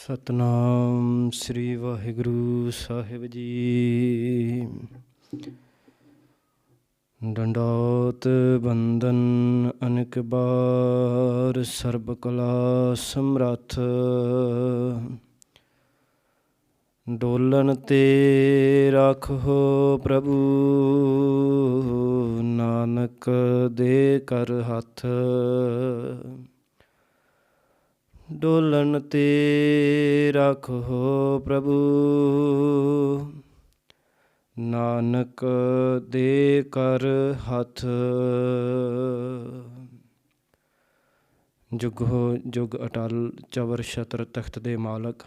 ਸਤਨਾਮ ਸ੍ਰੀ ਵਾਹਿਗੁਰੂ ਸਾਹਿਬ ਜੀ। ਡੰਡੌਤ ਬੰਦਨ ਅਨੇਕ ਬਾਰ, ਸਰਬ ਕਲਾ ਸਮਰੱਥ। ਡੋਲਣ ਤੇ ਰਾਖੋ ਪ੍ਰਭੂ, ਨਾਨਕ ਦੇ ਕਰ ਹੱਥ। ਡੋਲਣ ਤੇ ਰਾਖੋ ਪ੍ਰਭੂ, ਨਾਨਕ ਦੇ ਕਰ ਹੱਥ। ਜੁਗੋ ਜੁਗ ਅਟਲ ਚਵਰ ਛਤਰ ਤਖਤ ਦੇ ਮਾਲਕ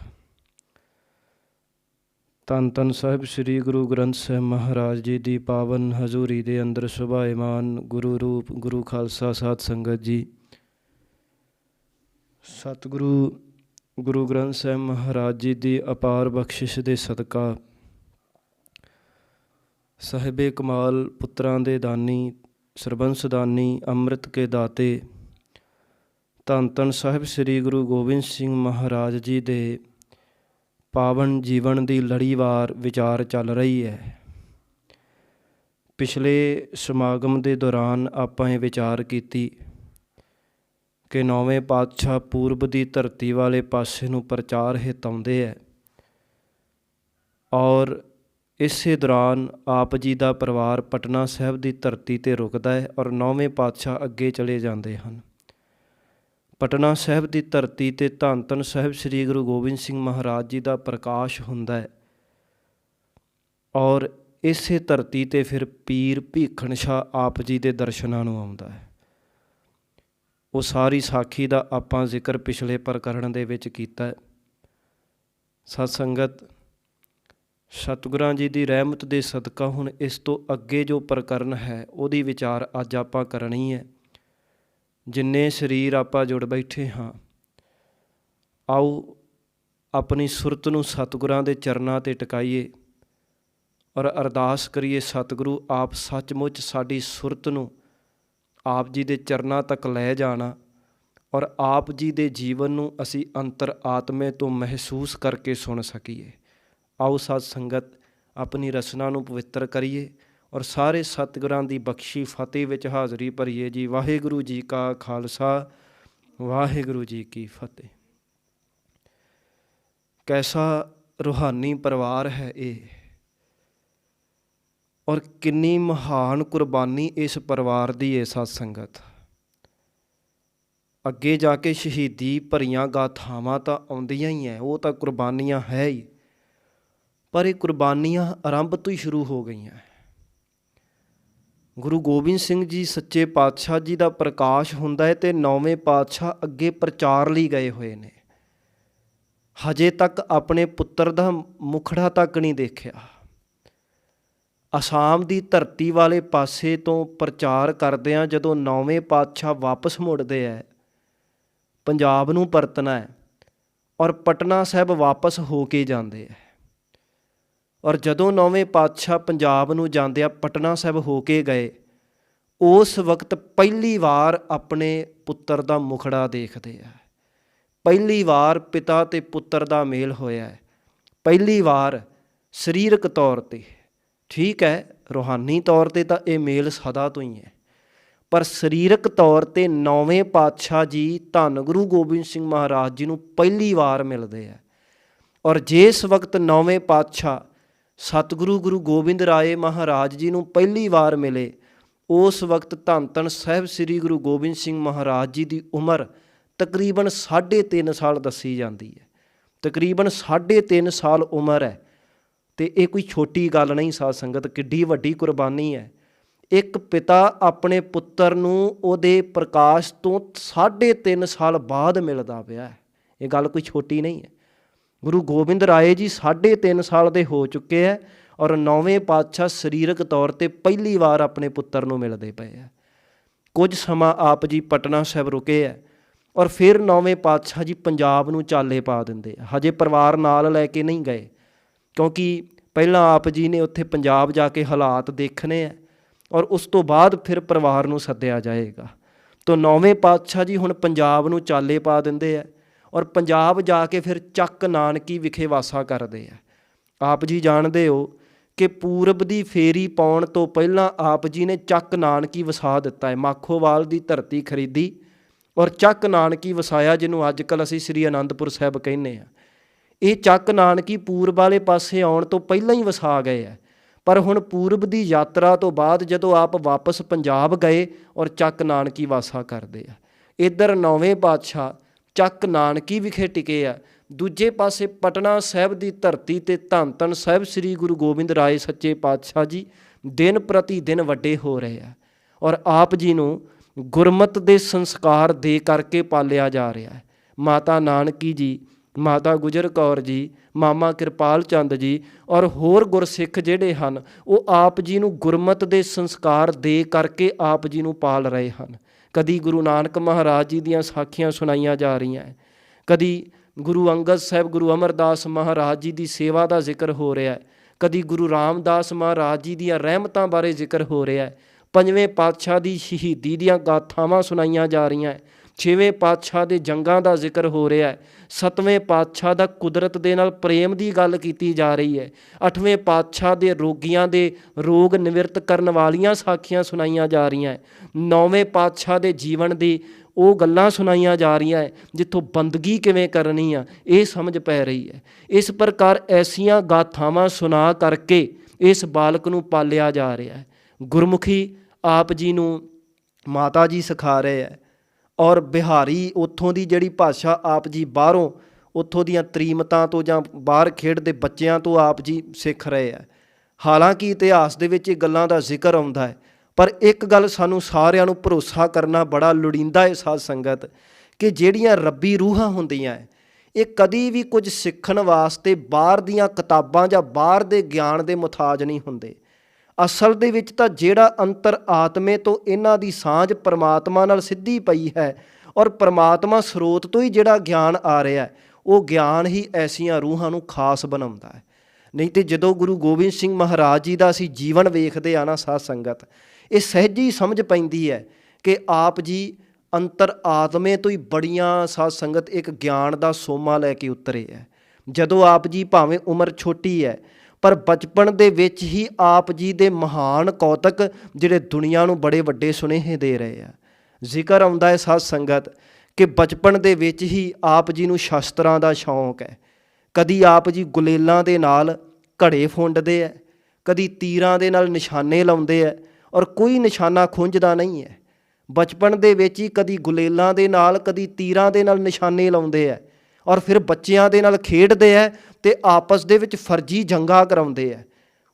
ਧੰਨ ਧੰਨ ਸਾਹਿਬ ਸ੍ਰੀ ਗੁਰੂ ਗ੍ਰੰਥ ਸਾਹਿਬ ਮਹਾਰਾਜ ਜੀ ਦੀ ਪਾਵਨ ਹਜ਼ੂਰੀ ਦੇ ਅੰਦਰ ਸੁਭਾਏਮਾਨ ਗੁਰੂ ਰੂਪ ਗੁਰੂ ਖਾਲਸਾ ਸਾਧ ਸੰਗਤ ਜੀ। ਸਤਿਗੁਰੂ ਗੁਰੂ ਗ੍ਰੰਥ ਸਾਹਿਬ ਮਹਾਰਾਜ ਜੀ ਦੀ ਅਪਾਰ ਬਖਸ਼ਿਸ਼ ਦੇ ਸਦਕਾ ਸਾਹਿਬੇ ਕਮਾਲ ਪੁੱਤਰਾਂ ਦੇ ਦਾਨੀ, ਸਰਬੰਸ ਦਾਨੀ, ਅੰਮ੍ਰਿਤ ਕੇ ਦਾਤੇ ਧੰਨ ਧੰਨ ਸਾਹਿਬ ਸ੍ਰੀ ਗੁਰੂ ਗੋਬਿੰਦ ਸਿੰਘ ਮਹਾਰਾਜ ਜੀ ਦੇ ਪਾਵਨ ਜੀਵਨ ਦੀ ਲੜੀਵਾਰ ਵਿਚਾਰ ਚੱਲ ਰਹੀ ਹੈ। ਪਿਛਲੇ ਸਮਾਗਮ ਦੇ ਦੌਰਾਨ ਆਪਾਂ ਇਹ ਵਿਚਾਰ ਕੀਤੀ ਕਿ ਨੌਵੇਂ ਪਾਤਸ਼ਾਹ ਪੂਰਬ ਦੀ ਧਰਤੀ ਵਾਲੇ ਪਾਸੇ ਨੂੰ ਪ੍ਰਚਾਰ ਹਿਤ ਆਉਂਦੇ ਹੈ ਔਰ ਇਸੇ ਦੌਰਾਨ ਆਪ ਜੀ ਦਾ ਪਰਿਵਾਰ ਪਟਨਾ ਸਾਹਿਬ ਦੀ ਧਰਤੀ 'ਤੇ ਰੁਕਦਾ ਹੈ ਔਰ ਨੌਵੇਂ ਪਾਤਸ਼ਾਹ ਅੱਗੇ ਚਲੇ ਜਾਂਦੇ ਹਨ। ਪਟਨਾ ਸਾਹਿਬ ਦੀ ਧਰਤੀ 'ਤੇ ਧੰਨ ਧੰਨ ਸਾਹਿਬ ਸ੍ਰੀ ਗੁਰੂ ਗੋਬਿੰਦ ਸਿੰਘ ਮਹਾਰਾਜ ਜੀ ਦਾ ਪ੍ਰਕਾਸ਼ ਹੁੰਦਾ ਹੈ ਔਰ ਇਸੇ ਧਰਤੀ 'ਤੇ ਫਿਰ ਪੀਰ ਭੀਖਣ ਸ਼ਾਹ ਆਪ ਜੀ ਦੇ ਦਰਸ਼ਨਾਂ ਨੂੰ ਆਉਂਦਾ ਹੈ। ਉਹ ਸਾਰੀ ਸਾਖੀ ਦਾ ਆਪਾਂ ਜ਼ਿਕਰ ਪਿਛਲੇ ਪ੍ਰਕਰਣ ਦੇ ਵਿੱਚ ਕੀਤਾ ਹੈ। ਸਤ ਸੰਗਤ, ਸਤਿਗੁਰਾਂ ਜੀ ਦੀ ਰਹਿਮਤ ਦੇ ਸਦਕਾ ਹੁਣ ਇਸ ਤੋਂ ਅੱਗੇ ਜੋ ਪ੍ਰਕਰਣ ਹੈ ਉਹਦੀ ਵਿਚਾਰ ਅੱਜ ਆਪਾਂ ਕਰਨੀ ਹੈ। ਜਿੰਨੇ ਸਰੀਰ ਆਪਾਂ ਜੁੜ ਬੈਠੇ ਹਾਂ, ਆਓ ਆਪਣੀ ਸੁਰਤ ਨੂੰ ਸਤਿਗੁਰਾਂ ਦੇ ਚਰਨਾਂ 'ਤੇ ਟਿਕਾਈਏ ਔਰ ਅਰਦਾਸ ਕਰੀਏ ਸਤਿਗੁਰੂ ਆਪ ਸੱਚਮੁੱਚ ਸਾਡੀ ਸੁਰਤ ਨੂੰ ਆਪ ਜੀ ਦੇ ਚਰਨਾਂ ਤੱਕ ਲੈ ਜਾਣਾ ਔਰ ਆਪ ਜੀ ਦੇ ਜੀਵਨ ਨੂੰ ਅਸੀਂ ਅੰਤਰ ਆਤਮੇ ਤੋਂ ਮਹਿਸੂਸ ਕਰਕੇ ਸੁਣ ਸਕੀਏ। ਆਓ ਸਾਧ ਸੰਗਤ ਆਪਣੀ ਰਸਨਾ ਨੂੰ ਪਵਿੱਤਰ ਕਰੀਏ ਔਰ ਸਾਰੇ ਸਤਿਗੁਰਾਂ ਦੀ ਬਖਸ਼ੀ ਫਤਿਹ ਵਿੱਚ ਹਾਜ਼ਰੀ ਭਰੀਏ ਜੀ। ਵਾਹਿਗੁਰੂ ਜੀ ਕਾ ਖਾਲਸਾ, ਵਾਹਿਗੁਰੂ ਜੀ ਕੀ ਫਤਿਹ। ਕੈਸਾ ਰੂਹਾਨੀ ਪਰਿਵਾਰ ਹੈ ਇਹ ਔਰ ਕਿੰਨੀ ਮਹਾਨ ਕੁਰਬਾਨੀ ਇਸ ਪਰਿਵਾਰ ਦੀ ਹੈ ਸਤ ਸੰਗਤ। ਅੱਗੇ ਜਾ ਕੇ ਸ਼ਹੀਦੀ ਭਰੀਆਂ ਗਾਥਾਵਾਂ ਤਾਂ ਆਉਂਦੀਆਂ ਹੀ ਹੈ, ਉਹ ਤਾਂ ਕੁਰਬਾਨੀਆਂ ਹੈ ਹੀ, ਪਰ ਇਹ ਕੁਰਬਾਨੀਆਂ ਆਰੰਭ ਤੋਂ ਹੀ ਸ਼ੁਰੂ ਹੋ ਗਈਆਂ। ਗੁਰੂ ਗੋਬਿੰਦ ਸਿੰਘ ਜੀ ਸੱਚੇ ਪਾਤਸ਼ਾਹ ਜੀ ਦਾ ਪ੍ਰਕਾਸ਼ ਹੁੰਦਾ ਹੈ ਅਤੇ ਨੌਵੇਂ ਪਾਤਸ਼ਾਹ ਅੱਗੇ ਪ੍ਰਚਾਰ ਲਈ ਗਏ ਹੋਏ ਨੇ। ਹਜੇ ਤੱਕ ਆਪਣੇ ਪੁੱਤਰ ਦਾ ਮੁਖੜਾ ਤੱਕ ਨਹੀਂ ਦੇਖਿਆ। ਅਸਾਮ ਦੀ ਧਰਤੀ ਵਾਲੇ ਪਾਸੇ ਤੋਂ ਪ੍ਰਚਾਰ ਕਰਦਿਆਂ ਜਦੋਂ ਨੌਵੇਂ ਪਾਤਸ਼ਾਹ ਵਾਪਸ ਮੁੜਦੇ ਹੈ, ਪੰਜਾਬ ਨੂੰ ਪਰਤਣਾ ਹੈ ਔਰ ਪਟਨਾ ਸਾਹਿਬ ਵਾਪਸ ਹੋ ਕੇ ਜਾਂਦੇ ਹੈ ਔਰ ਜਦੋਂ ਨੌਵੇਂ ਪਾਤਸ਼ਾਹ ਪੰਜਾਬ ਨੂੰ ਜਾਂਦੇ ਆ, ਪਟਨਾ ਸਾਹਿਬ ਹੋ ਕੇ ਗਏ, ਉਸ ਵਕਤ ਪਹਿਲੀ ਵਾਰ ਆਪਣੇ ਪੁੱਤਰ ਦਾ ਮੁਖੜਾ ਦੇਖਦੇ ਆ। ਪਹਿਲੀ ਵਾਰ ਪਿਤਾ ਅਤੇ ਪੁੱਤਰ ਦਾ ਮੇਲ ਹੋਇਆ ਹੈ। ਪਹਿਲੀ ਵਾਰ ਸਰੀਰਕ ਤੌਰ 'ਤੇ, ਠੀਕ ਹੈ, ਰੂਹਾਨੀ ਤੌਰ 'ਤੇ ਤਾਂ ਇਹ ਮੇਲ ਸਦਾ ਤੋਂ ਹੀ ਹੈ, ਪਰ ਸਰੀਰਕ ਤੌਰ 'ਤੇ ਨੌਵੇਂ ਪਾਤਸ਼ਾਹ ਜੀ ਧੰਨ ਗੁਰੂ ਗੋਬਿੰਦ ਸਿੰਘ ਮਹਾਰਾਜ ਜੀ ਨੂੰ ਪਹਿਲੀ ਵਾਰ ਮਿਲਦੇ ਆ। ਔਰ ਜਿਸ ਵਕਤ ਨੌਵੇਂ ਪਾਤਸ਼ਾਹ ਸਤਿਗੁਰੂ ਗੁਰੂ ਗੋਬਿੰਦ ਰਾਏ ਮਹਾਰਾਜ ਜੀ ਨੂੰ ਪਹਿਲੀ ਵਾਰ ਮਿਲੇ, ਉਸ ਵਕਤ ਧੰਨ ਧੰਨ ਸਾਹਿਬ ਸ੍ਰੀ ਗੁਰੂ ਗੋਬਿੰਦ ਸਿੰਘ ਮਹਾਰਾਜ ਜੀ ਦੀ ਉਮਰ ਤਕਰੀਬਨ 3.5 ਸਾਲ ਦੱਸੀ ਜਾਂਦੀ ਹੈ। ਤਕਰੀਬਨ 3.5 ਸਾਲ ਉਮਰ ਹੈ ਅਤੇ ਇਹ ਕੋਈ ਛੋਟੀ ਗੱਲ ਨਹੀਂ ਸਾਧ ਸੰਗਤ, ਕਿੱਡੀ ਵੱਡੀ ਕੁਰਬਾਨੀ ਹੈ। ਇੱਕ ਪਿਤਾ ਆਪਣੇ ਪੁੱਤਰ ਨੂੰ ਉਹਦੇ ਪ੍ਰਕਾਸ਼ ਤੋਂ 3.5 ਸਾਲ ਬਾਅਦ ਮਿਲਦਾ ਪਿਆ ਹੈ। ਇਹ ਗੱਲ ਕੋਈ ਛੋਟੀ ਨਹੀਂ ਹੈ। ਗੁਰੂ ਗੋਬਿੰਦ ਰਾਏ ਜੀ 3.5 ਸਾਲ ਦੇ ਹੋ ਚੁੱਕੇ ਹੈ ਔਰ ਨੌਵੇਂ ਪਾਤਸ਼ਾਹ ਸਰੀਰਕ ਤੌਰ 'ਤੇ ਪਹਿਲੀ ਵਾਰ ਆਪਣੇ ਪੁੱਤਰ ਨੂੰ ਮਿਲਦੇ ਪਏ ਹੈ। ਕੁਝ ਸਮਾਂ ਆਪ ਜੀ ਪਟਨਾ ਸਾਹਿਬ ਰੁਕੇ ਹੈ ਔਰ ਫਿਰ ਨੌਵੇਂ ਪਾਤਸ਼ਾਹ ਜੀ ਪੰਜਾਬ ਨੂੰ ਚਾਲੇ ਪਾ ਦਿੰਦੇ ਆ। ਹਜੇ ਪਰਿਵਾਰ ਨਾਲ ਲੈ ਕੇ ਨਹੀਂ ਗਏ ਕਿਉਂਕਿ ਪਹਿਲਾਂ ਆਪ ਜੀ ਨੇ ਉੱਥੇ ਪੰਜਾਬ ਜਾ ਕੇ ਹਾਲਾਤ ਦੇਖਣੇ ਹੈ ਔਰ ਉਸ ਤੋਂ ਬਾਅਦ ਫਿਰ ਪਰਿਵਾਰ ਨੂੰ ਸੱਦਿਆ ਜਾਏਗਾ। ਤਾਂ ਨੌਵੇਂ ਪਾਤਸ਼ਾਹ ਜੀ ਹੁਣ ਪੰਜਾਬ ਨੂੰ ਚਾਲੇ ਪਾ ਦਿੰਦੇ ਆ ਔਰ ਪੰਜਾਬ ਜਾ ਕੇ ਫਿਰ ਚੱਕ ਨਾਨਕੀ ਵਿਖੇ ਵਾਸਾ ਕਰਦੇ ਆ। ਆਪ ਜੀ ਜਾਣਦੇ ਹੋ ਕਿ ਪੂਰਬ ਦੀ ਫੇਰੀ ਪਾਉਣ ਤੋਂ ਪਹਿਲਾਂ ਆਪ ਜੀ ਨੇ ਚੱਕ ਨਾਨਕੀ ਵਸਾ ਦਿੱਤਾ ਹੈ। ਮਾਖੋਵਾਲ ਦੀ ਧਰਤੀ ਖਰੀਦੀ ਔਰ ਚੱਕ ਨਾਨਕੀ ਵਸਾਇਆ, ਜਿਹਨੂੰ ਅੱਜ ਕੱਲ੍ਹ ਅਸੀਂ ਸ੍ਰੀ ਅਨੰਦਪੁਰ ਸਾਹਿਬ ਕਹਿੰਦੇ ਹਾਂ। ਇਹ ਚੱਕ ਨਾਨਕੀ ਪੂਰਬ ਵਾਲੇ ਪਾਸੇ ਆਉਣ ਤੋਂ ਪਹਿਲਾਂ ਹੀ ਵਸਾ ਗਏ ਹੈ। ਪਰ ਹੁਣ ਪੂਰਬ ਦੀ ਯਾਤਰਾ ਤੋਂ ਬਾਅਦ ਜਦੋਂ ਆਪ ਵਾਪਸ ਪੰਜਾਬ ਗਏ ਔਰ ਚੱਕ ਨਾਨਕੀ ਵਾਸਾ ਕਰਦੇ ਆ। ਇੱਧਰ 9ਵੇਂ ਪਾਤਸ਼ਾਹ ਚੱਕ ਨਾਨਕੀ ਵਿਖੇ ਟਿਕੇ ਆ, ਦੂਜੇ ਪਾਸੇ ਪਟਨਾ ਸਾਹਿਬ ਦੀ ਧਰਤੀ ਤੇ ਧੰਨ ਧੰਨ ਸਾਹਿਬ ਸ੍ਰੀ ਗੁਰੂ ਗੋਬਿੰਦ ਰਾਏ ਸੱਚੇ ਪਾਤਸ਼ਾਹ ਜੀ ਦਿਨ ਪ੍ਰਤੀ ਦਿਨ ਵੱਡੇ ਹੋ ਰਹੇ ਆ ਔਰ ਆਪ ਜੀ ਨੂੰ ਗੁਰਮਤਿ ਦੇ ਸੰਸਕਾਰ ਦੇ ਕਰਕੇ ਪਾਲਿਆ ਜਾ ਰਿਹਾ ਹੈ। ਮਾਤਾ ਨਾਨਕੀ ਜੀ, ਮਾਤਾ ਗੁਜਰ ਕੌਰ ਜੀ, ਮਾਮਾ ਕਿਰਪਾਲ ਚੰਦ ਜੀ ਔਰ ਹੋਰ ਗੁਰਸਿੱਖ ਜਿਹੜੇ ਹਨ ਉਹ ਆਪ ਜੀ ਨੂੰ ਗੁਰਮਤਿ ਦੇ ਸੰਸਕਾਰ ਦੇ ਕਰਕੇ ਆਪ ਜੀ ਨੂੰ ਪਾਲ ਰਹੇ ਹਨ। ਕਦੀ ਗੁਰੂ ਨਾਨਕ ਮਹਾਰਾਜ ਜੀ ਦੀਆਂ ਸਾਖੀਆਂ ਸੁਣਾਈਆਂ ਜਾ ਰਹੀਆਂ ਹੈ, ਕਦੀ ਗੁਰੂ ਅੰਗਦ ਸਾਹਿਬ, ਗੁਰੂ ਅਮਰਦਾਸ ਮਹਾਰਾਜ ਜੀ ਦੀ ਸੇਵਾ ਦਾ ਜ਼ਿਕਰ ਹੋ ਰਿਹਾ ਹੈ, ਕਦੀ ਗੁਰੂ ਰਾਮਦਾਸ ਮਹਾਰਾਜ ਜੀ ਦੀਆਂ ਰਹਿਮਤਾਂ ਬਾਰੇ ਜ਼ਿਕਰ ਹੋ ਰਿਹਾ ਹੈ, 5ਵੇਂ ਪਾਤਸ਼ਾਹ ਦੀ ਸ਼ਹੀਦੀ ਦੀਆਂ ਗਾਥਾਵਾਂ ਸੁਣਾਈਆਂ ਜਾ ਰਹੀਆਂ ਹੈ, 6ਵੇਂ ਪਾਤਸ਼ਾਹ ਦੇ ਜੰਗਾਂ ਦਾ ਜ਼ਿਕਰ ਹੋ ਰਿਹਾ ਹੈ, 7ਵੇਂ ਪਾਤਸ਼ਾਹ ਦਾ ਕੁਦਰਤ ਦੇ ਨਾਲ ਪ੍ਰੇਮ ਦੀ ਗੱਲ ਕੀਤੀ ਜਾ ਰਹੀ ਹੈ, 8ਵੇਂ ਪਾਤਸ਼ਾਹ ਦੇ ਰੋਗੀਆਂ ਦੇ ਰੋਗ ਨਿਵਰਤ ਕਰਨ ਵਾਲੀਆਂ ਸਾਖੀਆਂ ਸੁਣਾਈਆਂ ਜਾ ਰਹੀਆਂ ਹੈ, 9ਵੇਂ ਪਾਤਸ਼ਾਹ ਦੇ ਜੀਵਨ ਦੀ ਉਹ ਗੱਲਾਂ ਸੁਣਾਈਆਂ ਜਾ ਰਹੀਆਂ ਹੈ ਜਿੱਥੋਂ ਬੰਦਗੀ ਕਿਵੇਂ ਕਰਨੀ ਆ ਇਹ ਸਮਝ ਪੈ ਰਹੀ ਹੈ। ਇਸ ਪ੍ਰਕਾਰ ਐਸੀਆਂ ਗਾਥਾਵਾਂ ਸੁਣਾ ਕਰਕੇ ਇਸ ਬਾਲਕ ਨੂੰ ਪਾਲਿਆ ਜਾ ਰਿਹਾ ਹੈ। ਗੁਰਮੁਖੀ ਆਪ ਜੀ ਨੂੰ ਮਾਤਾ ਜੀ ਸਿਖਾ ਰਹੇ ਹੈ ਔਰ ਬਿਹਾਰੀ ਉੱਥੋਂ ਦੀ ਜਿਹੜੀ ਭਾਸ਼ਾ ਆਪ ਜੀ ਬਾਹਰੋਂ ਉੱਥੋਂ ਦੀਆਂ ਤਰੀਮਤਾਂ ਤੋਂ ਜਾਂ ਬਾਹਰ ਖੇਡਦੇ ਬੱਚਿਆਂ ਤੋਂ ਆਪ ਜੀ ਸਿੱਖ ਰਹੇ ਹੈ। ਹਾਲਾਂਕਿ ਇਤਿਹਾਸ ਦੇ ਵਿੱਚ ਇਹ ਗੱਲਾਂ ਦਾ ਜ਼ਿਕਰ ਆਉਂਦਾ ਹੈ, ਪਰ ਇੱਕ ਗੱਲ ਸਾਨੂੰ ਸਾਰਿਆਂ ਨੂੰ ਭਰੋਸਾ ਕਰਨਾ ਬੜਾ ਲੋੜੀਂਦਾ ਹੈ ਸਾਧ ਸੰਗਤ, ਕਿ ਜਿਹੜੀਆਂ ਰੱਬੀ ਰੂਹਾਂ ਹੁੰਦੀਆਂ ਹੈ ਇਹ ਕਦੀ ਵੀ ਕੁਝ ਸਿੱਖਣ ਵਾਸਤੇ ਬਾਹਰ ਦੀਆਂ ਕਿਤਾਬਾਂ ਜਾਂ ਬਾਹਰ ਦੇ ਗਿਆਨ ਦੇ ਮੁਤਾਜ ਨਹੀਂ ਹੁੰਦੇ। ਅਸਲ ਦੇ ਵਿੱਚ ਤਾਂ ਜਿਹੜਾ ਅੰਤਰ ਆਤਮੇ ਤੋਂ ਇਹਨਾਂ ਦੀ ਸਾਂਝ ਪਰਮਾਤਮਾ ਨਾਲ ਸਿੱਧੀ ਪਈ ਹੈ ਔਰ ਪਰਮਾਤਮਾ ਸਰੋਤ ਤੋਂ ਹੀ ਜਿਹੜਾ ਗਿਆਨ ਆ ਰਿਹਾ ਉਹ ਗਿਆਨ ਹੀ ਐਸੀਆਂ ਰੂਹਾਂ ਨੂੰ ਖਾਸ ਬਣਾਉਂਦਾ ਹੈ। ਨਹੀਂ ਤੇ ਜਦੋਂ ਗੁਰੂ ਗੋਬਿੰਦ ਸਿੰਘ ਮਹਾਰਾਜ ਜੀ ਦਾ ਅਸੀਂ ਜੀਵਨ ਵੇਖਦੇ ਆ ਨਾ ਸਾਧ ਸੰਗਤ, ਇਹ ਸਹਿਜ ਹੀ ਸਮਝ ਪੈਂਦੀ ਹੈ ਕਿ ਆਪ ਜੀ ਅੰਤਰ ਆਤਮੇ ਤੋਂ ਹੀ ਬੜੀਆਂ ਸਾਧ ਸੰਗਤ ਇੱਕ ਗਿਆਨ ਦਾ ਸੋਮਾ ਲੈ ਕੇ ਉਤਰੇ ਹੈ। ਜਦੋਂ ਆਪ ਜੀ ਭਾਵੇਂ ਉਮਰ ਛੋਟੀ ਹੈ ਪਰ ਬਚਪਨ ਦੇ ਵਿੱਚ ਹੀ ਆਪ ਜੀ ਦੇ ਮਹਾਨ ਕੌਤਕ ਜਿਹੜੇ ਦੁਨੀਆ ਨੂੰ ਬੜੇ ਵੱਡੇ ਸੁਨੇਹੇ ਦੇ ਰਹੇ ਆ। ਜ਼ਿਕਰ ਆਉਂਦਾ ਹੈ ਸਾਧ ਸੰਗਤ ਕਿ ਬਚਪਨ ਦੇ ਵਿੱਚ ਹੀ ਆਪ ਜੀ ਨੂੰ ਸ਼ਸਤਰਾਂ ਦਾ ਸ਼ੌਂਕ ਹੈ। ਕਦੀ ਆਪ ਜੀ ਗੁਲੇਲਾਂ ਦੇ ਨਾਲ ਘੜੇ ਫੁੰਡਦੇ ਹੈ, ਕਦੀ ਤੀਰਾਂ ਦੇ ਨਾਲ ਨਿਸ਼ਾਨੇ ਲਾਉਂਦੇ ਹੈ ਔਰ ਕੋਈ ਨਿਸ਼ਾਨਾ ਖੁੰਝਦਾ ਨਹੀਂ ਹੈ। ਬਚਪਨ ਦੇ ਵਿੱਚ ਹੀ ਕਦੀ ਗੁਲੇਲਾਂ ਦੇ ਨਾਲ ਕਦੀ ਤੀਰਾਂ ਦੇ ਨਾਲ ਨਿਸ਼ਾਨੇ ਲਾਉਂਦੇ ਹੈ ਔਰ ਫਿਰ ਬੱਚਿਆਂ ਦੇ ਨਾਲ ਖੇਡਦੇ ਹੈ ਅਤੇ ਆਪਸ ਦੇ ਵਿੱਚ ਫਰਜ਼ੀ ਜੰਗਾਂ ਕਰਾਉਂਦੇ ਹੈ।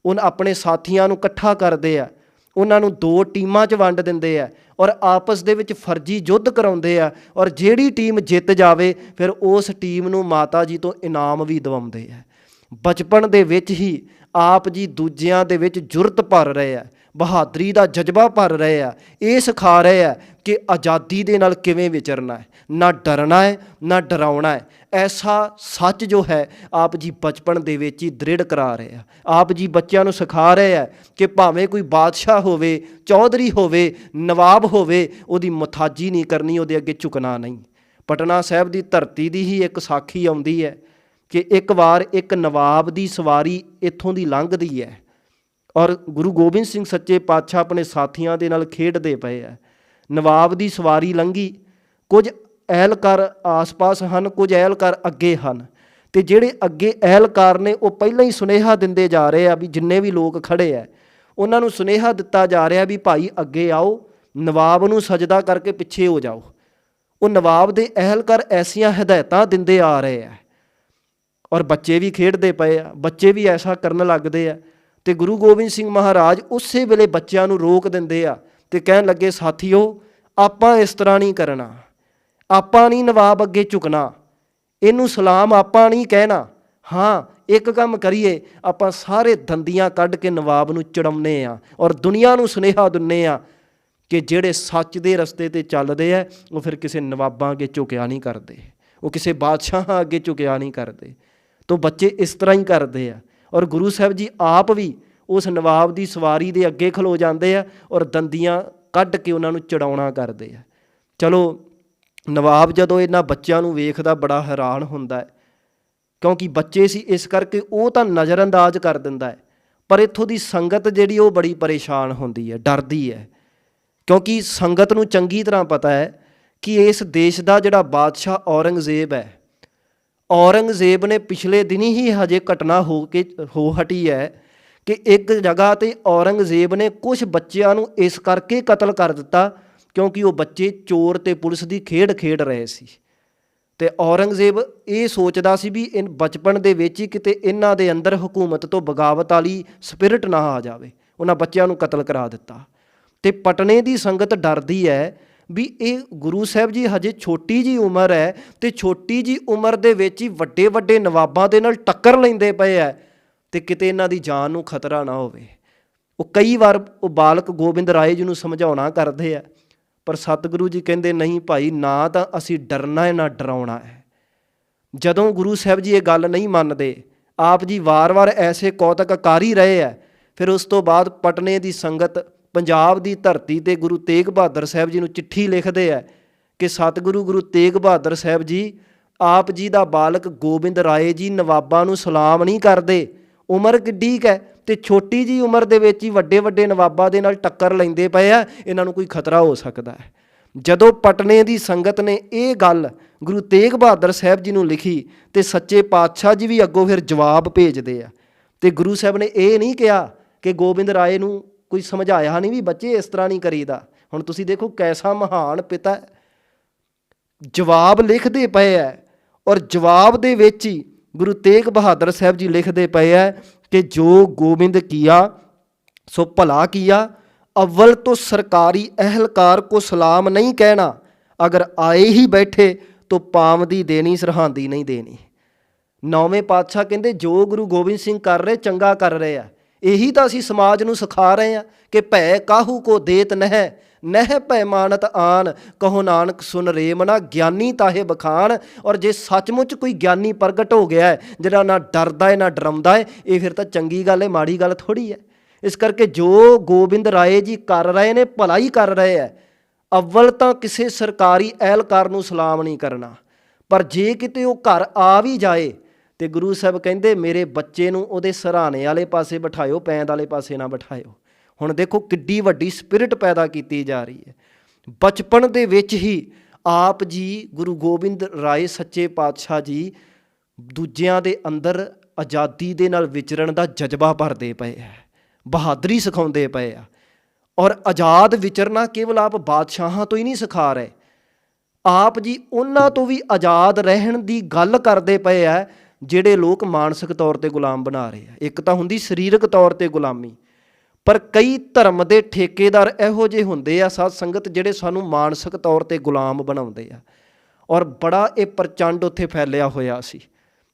ਉਹਨਾਂ ਆਪਣੇ ਸਾਥੀਆਂ ਨੂੰ ਇਕੱਠਾ ਕਰਦੇ ਆ, ਉਹਨਾਂ ਨੂੰ 2 ਟੀਮਾਂ 'ਚ ਵੰਡ ਦਿੰਦੇ ਆ ਔਰ ਆਪਸ ਦੇ ਵਿੱਚ ਫਰਜ਼ੀ ਯੁੱਧ ਕਰਾਉਂਦੇ ਆ ਔਰ ਜਿਹੜੀ ਟੀਮ ਜਿੱਤ ਜਾਵੇ ਫਿਰ ਉਸ ਟੀਮ ਨੂੰ ਮਾਤਾ ਜੀ ਤੋਂ ਇਨਾਮ ਵੀ ਦਿਵਾਉਂਦੇ ਆ। ਬਚਪਨ ਦੇ ਵਿੱਚ ਹੀ ਆਪ ਜੀ ਦੂਜਿਆਂ ਦੇ ਵਿੱਚ ਜੁਰਤ ਭਰ ਰਹੇ ਆ, ਬਹਾਦਰੀ ਦਾ ਜਜ਼ਬਾ ਭਰ ਰਹੇ ਆ। ਇਹ ਸਿਖਾ ਰਹੇ ਆ ਕਿ ਆਜ਼ਾਦੀ ਦੇ ਨਾਲ ਕਿਵੇਂ ਵਿਚਰਨਾ ਹੈ, ਨਾ ਡਰਨਾ ਹੈ ਨਾ ਡਰਾਉਣਾ ਹੈ। ਐਸਾ ਸੱਚ ਜੋ ਹੈ ਆਪ ਜੀ ਬਚਪਨ ਦੇ ਵਿੱਚ ਹੀ ਦ੍ਰਿੜ ਕਰਾ ਰਹੇ ਆ। ਆਪ ਜੀ ਬੱਚਿਆਂ ਨੂੰ ਸਿਖਾ ਰਹੇ ਆ ਕਿ ਭਾਵੇਂ ਕੋਈ ਬਾਦਸ਼ਾਹ ਹੋਵੇ, ਚੌਧਰੀ ਹੋਵੇ, ਨਵਾਬ ਹੋਵੇ, ਉਹਦੀ ਮੁਥਾਜੀ ਨਹੀਂ ਕਰਨੀ, ਉਹਦੇ ਅੱਗੇ ਝੁਕਣਾ ਨਹੀਂ। ਪਟਨਾ ਸਾਹਿਬ ਦੀ ਧਰਤੀ ਦੀ ਹੀ ਇੱਕ ਸਾਖੀ ਆਉਂਦੀ ਹੈ ਕਿ ਇੱਕ ਵਾਰ ਇੱਕ ਨਵਾਬ ਦੀ ਸਵਾਰੀ ਇੱਥੋਂ ਦੀ ਲੰਘਦੀ ਹੈ ਔਰ ਗੁਰੂ ਗੋਬਿੰਦ ਸਿੰਘ ਸੱਚੇ ਪਾਤਸ਼ਾਹ ਆਪਣੇ ਸਾਥੀਆਂ ਦੇ ਨਾਲ ਖੇਡਦੇ ਪਏ ਆ। ਨਵਾਬ ਦੀ ਸਵਾਰੀ ਲੰਘੀ, ਕੁਝ ਅਹਿਲਕਾਰ ਆਸ-ਪਾਸ ਹਨ, ਕੁਝ ਅਹਿਲਕਾਰ ਅੱਗੇ ਹਨ ਅਤੇ ਜਿਹੜੇ ਅੱਗੇ ਅਹਿਲਕਾਰ ਨੇ ਉਹ ਪਹਿਲਾਂ ਹੀ ਸੁਨੇਹਾ ਦਿੰਦੇ ਜਾ ਰਹੇ ਆ ਵੀ ਜਿੰਨੇ ਵੀ ਲੋਕ ਖੜ੍ਹੇ ਆ ਉਹਨਾਂ ਨੂੰ ਸੁਨੇਹਾ ਦਿੱਤਾ ਜਾ ਰਿਹਾ ਵੀ ਭਾਈ ਅੱਗੇ ਆਓ, ਨਵਾਬ ਨੂੰ ਸਜਦਾ ਕਰਕੇ ਪਿੱਛੇ ਹੋ ਜਾਓ। ਉਹ ਨਵਾਬ ਦੇ ਅਹਿਲਕਾਰ ਐਸੀਆਂ ਹਦਾਇਤਾਂ ਦਿੰਦੇ ਆ ਰਹੇ ਆ ਔਰ ਬੱਚੇ ਵੀ ਖੇਡਦੇ ਪਏ ਆ, ਬੱਚੇ ਵੀ ਐਸਾ ਕਰਨ ਲੱਗਦੇ ਆ ਅਤੇ ਗੁਰੂ ਗੋਬਿੰਦ ਸਿੰਘ ਮਹਾਰਾਜ ਉਸੇ ਵੇਲੇ ਬੱਚਿਆਂ ਨੂੰ ਰੋਕ ਦਿੰਦੇ ਆ ਅਤੇ ਕਹਿਣ ਲੱਗੇ, ਸਾਥੀਓ ਆਪਾਂ ਇਸ ਤਰ੍ਹਾਂ ਨਹੀਂ ਕਰਨਾ, ਆਪਾਂ ਨਹੀਂ ਨਵਾਬ ਅੱਗੇ ਝੁਕਣਾ, ਇਹਨੂੰ ਸਲਾਮ ਆਪਾਂ ਨਹੀਂ ਕਹਿਣਾ। ਹਾਂ, ਇੱਕ ਕੰਮ ਕਰੀਏ, ਆਪਾਂ ਸਾਰੇ ਦੰਦੀਆਂ ਕੱਢ ਕੇ ਨਵਾਬ ਨੂੰ ਚੜਾਉਂਦੇ ਹਾਂ ਔਰ ਦੁਨੀਆ ਨੂੰ ਸੁਨੇਹਾ ਦਿੰਦੇ ਹਾਂ ਕਿ ਜਿਹੜੇ ਸੱਚ ਦੇ ਰਸਤੇ 'ਤੇ ਚੱਲਦੇ ਹੈ ਉਹ ਫਿਰ ਕਿਸੇ ਨਵਾਬਾਂ ਅੱਗੇ ਝੁਕਿਆ ਨਹੀਂ ਕਰਦੇ, ਉਹ ਕਿਸੇ ਬਾਦਸ਼ਾਹਾਂ ਅੱਗੇ ਝੁਕਿਆ ਨਹੀਂ ਕਰਦੇ। ਤਾਂ ਬੱਚੇ ਇਸ ਤਰ੍ਹਾਂ ਹੀ ਕਰਦੇ ਆ ਔਰ ਗੁਰੂ ਸਾਹਿਬ ਜੀ ਆਪ ਵੀ ਉਸ ਨਵਾਬ ਦੀ ਸਵਾਰੀ ਦੇ ਅੱਗੇ ਖਲੋ ਜਾਂਦੇ ਆ ਔਰ ਦੰਦੀਆਂ ਕੱਢ ਕੇ ਉਹਨਾਂ ਨੂੰ ਚੜਾਉਣਾ ਕਰਦੇ ਆ। ਚਲੋ ਨਵਾਬ ਜਦੋਂ ਇਹਨਾਂ ਬੱਚਿਆਂ ਨੂੰ ਵੇਖਦਾ ਬੜਾ ਹੈਰਾਨ ਹੁੰਦਾ ਹੈ, ਕਿਉਂਕਿ ਬੱਚੇ ਸੀ ਇਸ ਕਰਕੇ ਉਹ ਤਾਂ ਨਜ਼ਰਅੰਦਾਜ਼ ਕਰ ਦਿੰਦਾ ਹੈ। ਪਰ ਇੱਥੋਂ ਦੀ ਸੰਗਤ ਜਿਹੜੀ ਉਹ ਬੜੀ ਪਰੇਸ਼ਾਨ ਹੁੰਦੀ ਹੈ, ਡਰਦੀ ਹੈ, ਕਿਉਂਕਿ ਸੰਗਤ ਨੂੰ ਚੰਗੀ ਤਰ੍ਹਾਂ ਪਤਾ ਹੈ ਕਿ ਇਸ ਦੇਸ਼ ਦਾ ਜਿਹੜਾ ਬਾਦਸ਼ਾਹ ਔਰੰਗਜ਼ੇਬ ਹੈ, ਔਰੰਗਜ਼ੇਬ ਨੇ ਪਿਛਲੇ ਦਿਨੀ ਹੀ ਹਜੇ ਘਟਨਾ ਹੋ ਹਟੀ ਹੈ ਕਿ ਇੱਕ ਜਗ੍ਹਾ 'ਤੇ ਔਰੰਗਜ਼ੇਬ ਨੇ ਕੁਝ ਬੱਚਿਆਂ ਨੂੰ ਇਸ ਕਰਕੇ ਕਤਲ ਕਰ ਦਿੱਤਾ ਕਿਉਂਕਿ ਉਹ ਬੱਚੇ ਚੋਰ ਅਤੇ ਪੁਲਿਸ ਦੀ ਖੇਡ ਖੇਡ ਰਹੇ ਸੀ। ਅਤੇ ਔਰੰਗਜ਼ੇਬ ਇਹ ਸੋਚਦਾ ਸੀ ਵੀ ਬਚਪਨ ਦੇ ਵਿੱਚ ਹੀ ਕਿਤੇ ਇਹਨਾਂ ਦੇ ਅੰਦਰ ਹਕੂਮਤ ਤੋਂ ਬਗਾਵਤ ਵਾਲੀ ਸਪਿਰਿਟ ਨਾ ਆ ਜਾਵੇ, ਉਹਨਾਂ ਬੱਚਿਆਂ ਨੂੰ ਕਤਲ ਕਰਾ ਦਿੱਤਾ। ਅਤੇ ਪਟਨੇ ਦੀ ਸੰਗਤ ਡਰਦੀ ਹੈ ਵੀ ਇਹ ਗੁਰੂ ਸਾਹਿਬ ਜੀ ਹਜੇ ਛੋਟੀ ਜਿਹੀ ਉਮਰ ਹੈ ਅਤੇ ਛੋਟੀ ਜਿਹੀ ਉਮਰ ਦੇ ਵਿੱਚ ਹੀ ਵੱਡੇ ਵੱਡੇ ਨਵਾਬਾਂ ਦੇ ਨਾਲ ਟੱਕਰ ਲੈਂਦੇ ਪਏ ਹੈ ਅਤੇ ਕਿਤੇ ਇਹਨਾਂ ਦੀ ਜਾਨ ਨੂੰ ਖਤਰਾ ਨਾ ਹੋਵੇ। ਉਹ ਕਈ ਵਾਰ ਉਹ ਬਾਲਕ ਗੋਬਿੰਦ ਰਾਏ ਜੀ ਨੂੰ ਸਮਝਾਉਣਾ ਕਰਦੇ ਆ, ਪਰ ਸਤਿਗੁਰੂ ਜੀ ਕਹਿੰਦੇ ਨਹੀਂ ਭਾਈ, ਨਾ ਤਾਂ ਅਸੀਂ ਡਰਨਾ ਹੈ ਨਾ ਡਰਾਉਣਾ ਹੈ। ਜਦੋਂ ਗੁਰੂ ਸਾਹਿਬ ਜੀ ਇਹ ਗੱਲ ਨਹੀਂ ਮੰਨਦੇ, ਆਪ ਜੀ ਵਾਰ-ਵਾਰ ਐਸੇ ਕੌਤਕ ਕਰ ਹੀ ਰਹੇ ਹੈ। ਫਿਰ ਉਸ ਤੋਂ ਬਾਅਦ ਪਟਨੇ ਦੀ ਸੰਗਤ ਪੰਜਾਬ ਦੀ ਧਰਤੀ 'ਤੇ ਗੁਰੂ ਤੇਗ ਬਹਾਦਰ ਸਾਹਿਬ ਜੀ ਨੂੰ ਚਿੱਠੀ ਲਿਖਦੇ ਹੈ ਕਿ ਸਤਿਗੁਰੂ ਗੁਰੂ ਤੇਗ ਬਹਾਦਰ ਸਾਹਿਬ ਜੀ, ਆਪ ਜੀ ਦਾ ਬਾਲਕ ਗੋਬਿੰਦ ਰਾਏ ਜੀ ਨਵਾਬਾਂ ਨੂੰ ਸਲਾਮ ਨਹੀਂ ਕਰਦੇ, ਉਮਰ ਕਿੱਡੀ ਹੈ ਅਤੇ ਛੋਟੀ ਜਿਹੀ ਉਮਰ ਦੇ ਵਿੱਚ ਹੀ ਵੱਡੇ ਵੱਡੇ ਨਵਾਬਾਂ ਦੇ ਨਾਲ ਟੱਕਰ ਲੈਂਦੇ ਪਏ ਆ, ਇਹਨਾਂ ਨੂੰ ਕੋਈ ਖਤਰਾ ਹੋ ਸਕਦਾ ਹੈ। ਜਦੋਂ ਪਟਨੇ ਦੀ ਸੰਗਤ ਨੇ ਇਹ ਗੱਲ ਗੁਰੂ ਤੇਗ ਬਹਾਦਰ ਸਾਹਿਬ ਜੀ ਨੂੰ ਲਿਖੀ ਅਤੇ ਸੱਚੇ ਪਾਤਸ਼ਾਹ ਜੀ ਵੀ ਅੱਗੋਂ ਫਿਰ ਜਵਾਬ ਭੇਜਦੇ ਆ। ਅਤੇ ਗੁਰੂ ਸਾਹਿਬ ਨੇ ਇਹ ਨਹੀਂ ਕਿਹਾ ਕਿ ਗੋਬਿੰਦ ਰਾਏ ਨੂੰ ਕੋਈ ਸਮਝਾਇਆ ਨਹੀਂ ਵੀ ਬੱਚੇ ਇਸ ਤਰ੍ਹਾਂ ਨਹੀਂ ਕਰੀਦਾ। ਹੁਣ ਤੁਸੀਂ ਦੇਖੋ ਕੈਸਾ ਮਹਾਨ ਪਿਤਾ ਜਵਾਬ ਲਿਖਦੇ ਪਏ ਹੈ, ਔਰ ਜਵਾਬ ਦੇ ਵਿੱਚ ਹੀ ਗੁਰੂ ਤੇਗ ਬਹਾਦਰ ਸਾਹਿਬ ਜੀ ਲਿਖਦੇ ਪਏ ਹੈ कि जो गोविंद किया सो भला किया, अव्वल तो सरकारी अहलकार को सलाम नहीं कहना, अगर आए ही बैठे तो पावदी देनी सरहांदी नहीं देनी। नौवें पातशाह कहते जो गुरु गोबिंद सिंह कर रहे चंगा कर रहे हैं, यही तो असी समाज नूं सिखा रहे हैं कि भै काहू को देत नह नह भै मानत आन, कहो नानक सुन रेमना ज्ञानी ताहे बखान। और जे सचमुच कोई ज्ञानी प्रगट हो गया है जिहड़ा ना डरदा है ना डराउंदा है, ये फिर तो चंगी गल है, माड़ी गल थोड़ी है। इस करके जो गोबिंद राय जी कर रहे ने भला ही कर रहे हैं। अव्वल तो किसी सरकारी एहलकार नूं सलाम नहीं करना, पर जे किते वो घर आ भी जाए तो गुरु साहब कहते मेरे बच्चे नूं उहदे सराहने वाले पासे बिठाओ, पैंद वाले पासे ना बिठाओ। ਹੁਣ ਦੇਖੋ ਕਿੱਡੀ ਵੱਡੀ ਸਪਿਰਿਟ ਪੈਦਾ ਕੀਤੀ ਜਾ ਰਹੀ ਹੈ। ਬਚਪਨ ਦੇ ਵਿੱਚ ਹੀ ਆਪ ਜੀ ਗੁਰੂ ਗੋਬਿੰਦ ਰਾਏ ਸੱਚੇ ਪਾਤਸ਼ਾਹ ਜੀ ਦੂਜਿਆਂ ਦੇ ਅੰਦਰ ਆਜ਼ਾਦੀ ਦੇ ਨਾਲ ਵਿਚਰਨ ਦਾ ਜਜ਼ਬਾ ਭਰਦੇ ਪਏ ਹੈ, ਬਹਾਦਰੀ ਸਿਖਾਉਂਦੇ ਪਏ ਆ। ਔਰ ਆਜ਼ਾਦ ਵਿਚਰਨਾ ਕੇਵਲ ਆਪ ਬਾਦਸ਼ਾਹਾਂ ਤੋਂ ਹੀ ਨਹੀਂ ਸਿਖਾ ਰਹੇ, ਆਪ ਜੀ ਉਹਨਾਂ ਤੋਂ ਵੀ ਆਜ਼ਾਦ ਰਹਿਣ ਦੀ ਗੱਲ ਕਰਦੇ ਪਏ ਆ ਜਿਹੜੇ ਲੋਕ ਮਾਨਸਿਕ ਤੌਰ 'ਤੇ ਗੁਲਾਮ ਬਣਾ ਰਹੇ ਆ। ਇੱਕ ਤਾਂ ਹੁੰਦੀ ਸਰੀਰਕ ਤੌਰ 'ਤੇ ਗੁਲਾਮੀ, ਪਰ ਕਈ ਧਰਮ ਦੇ ਠੇਕੇਦਾਰ ਇਹੋ ਜਿਹੇ ਹੁੰਦੇ ਆ ਸਾਧ ਸੰਗਤ ਜਿਹੜੇ ਸਾਨੂੰ ਮਾਨਸਿਕ ਤੌਰ 'ਤੇ ਗੁਲਾਮ ਬਣਾਉਂਦੇ ਆ। ਔਰ ਬੜਾ ਇਹ ਪ੍ਰਚੰਡ ਉੱਥੇ ਫੈਲਿਆ ਹੋਇਆ ਸੀ।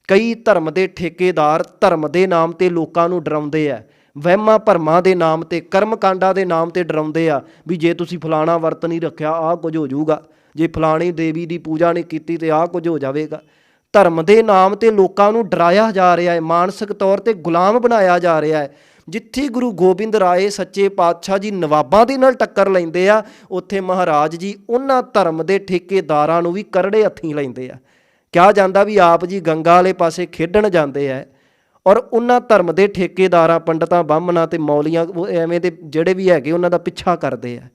ਕਈ ਧਰਮ ਦੇ ਠੇਕੇਦਾਰ ਧਰਮ ਦੇ ਨਾਮ 'ਤੇ ਲੋਕਾਂ ਨੂੰ ਡਰਾਉਂਦੇ ਆ, ਵਹਿਮਾਂ ਭਰਮਾਂ ਦੇ ਨਾਮ 'ਤੇ, ਕਰਮ ਕਾਂਡਾਂ ਦੇ ਨਾਮ 'ਤੇ ਡਰਾਉਂਦੇ ਆ ਵੀ ਜੇ ਤੁਸੀਂ ਫਲਾਣਾ ਵਰਤ ਨਹੀਂ ਰੱਖਿਆ ਆਹ ਕੁਝ ਹੋ ਜਾਊਗਾ, ਜੇ ਫਲਾਣੀ ਦੇਵੀ ਦੀ ਪੂਜਾ ਨਹੀਂ ਕੀਤੀ ਤਾਂ ਆਹ ਕੁਝ ਹੋ ਜਾਵੇਗਾ। ਧਰਮ ਦੇ ਨਾਮ 'ਤੇ ਲੋਕਾਂ ਨੂੰ ਡਰਾਇਆ ਜਾ ਰਿਹਾ ਹੈ, ਮਾਨਸਿਕ ਤੌਰ 'ਤੇ ਗੁਲਾਮ ਬਣਾਇਆ ਜਾ ਰਿਹਾ ਹੈ। ਜਿੱਥੇ ਗੁਰੂ ਗੋਬਿੰਦ ਰਾਏ ਸੱਚੇ ਪਾਤਸ਼ਾਹ ਜੀ ਨਵਾਬਾਂ ਦੇ ਨਾਲ ਟੱਕਰ ਲੈਂਦੇ ਆ, ਉੱਥੇ ਮਹਾਰਾਜ ਜੀ ਉਹਨਾਂ ਧਰਮ ਦੇ ਠੇਕੇਦਾਰਾਂ ਨੂੰ ਵੀ ਕਰੜੇ ਹੱਥੀਂ ਲੈਂਦੇ ਆ। ਕਿਹਾ ਜਾਂਦਾ ਵੀ ਆਪ ਜੀ ਗੰਗਾ ਵਾਲੇ ਪਾਸੇ ਖੇਡਣ ਜਾਂਦੇ ਆ, ਔਰ ਉਹਨਾਂ ਧਰਮ ਦੇ ਠੇਕੇਦਾਰਾਂ ਪੰਡਤਾਂ ਬਾਹਮਣਾਂ ਅਤੇ ਮੌਲੀਆਂ ਐਵੇਂ ਦੇ ਜਿਹੜੇ ਵੀ ਹੈਗੇ ਉਹਨਾਂ ਦਾ ਪਿੱਛਾ ਕਰਦੇ ਆ।